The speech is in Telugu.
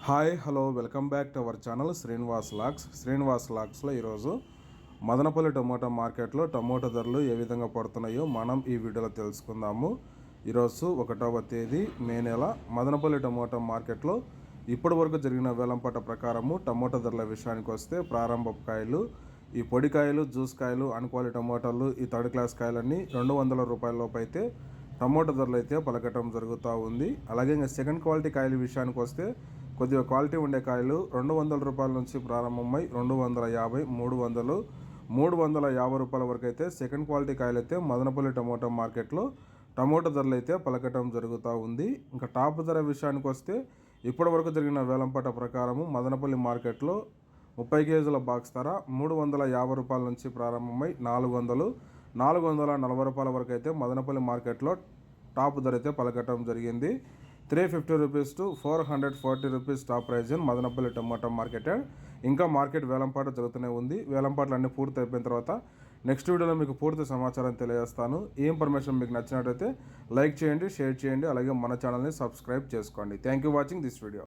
Hi hello welcome back to our channel Srinivas లాక్స్లో ఈరోజు మదనపల్లి టమోటా మార్కెట్లో టమోటా ధరలు ఏ విధంగా పడుతున్నాయో మనం ఈ వీడియోలో తెలుసుకుందాము. ఈరోజు 1వ తేదీ మే నెల మదనపల్లి టమోటా మార్కెట్లో ఇప్పటి వరకు జరిగిన వేలంపాట ప్రకారము టమోటా ధరల విషయానికి వస్తే ప్రారంభ కాయలు, ఈ పొడికాయలు, జ్యూస్ కాయలు, అన్క్వాలిటీ టమోటాలు, ఈ థర్డ్ క్లాస్ కాయలన్నీ 200 రూపాయల లోపు అయితే టమోటా ధరలు అయితే పలకటం జరుగుతూ ఉంది. అలాగే ఇంకా సెకండ్ క్వాలిటీ కాయల విషయానికి వస్తే కొద్దిగా క్వాలిటీ ఉండే కాయలు 200 రూపాయల నుంచి ప్రారంభమై 250, 300, 350 రూపాయల వరకు అయితే సెకండ్ క్వాలిటీ కాయలు అయితే మదనపల్లి టమోటా మార్కెట్లో టమోటా ధరలు అయితే పలకటం జరుగుతూ ఉంది. ఇంకా టాప్ ధర విషయానికి వస్తే ఇప్పటి వరకు జరిగిన వేలంపాట ప్రకారము మదనపల్లి మార్కెట్లో 30 కేజీల బాక్స్ ధర 350 రూపాయల నుంచి ప్రారంభమై 400, 440 రూపాయల వరకు అయితే మదనపల్లి మార్కెట్లో టాప్ ధర అయితే పలకటం జరిగింది. 350 rupees to 440 rupees top prize in Madanapalle tomato market. ఇంకా మార్కెట్ వేలంపాట జరుగుతూనే ఉంది. వేలంపాట్లు అన్నీ పూర్తి అయిపోయిన తర్వాత నెక్స్ట్ వీడియోలో మీకు పూర్తి సమాచారం తెలియజేస్తాను. ఈ ఇన్ఫర్మేషన్ మీకు నచ్చినట్లయితే లైక్ చేయండి, షేర్ చేయండి, అలాగే మన ఛానల్ని సబ్స్క్రైబ్ చేసుకోండి. Thank you watching this video.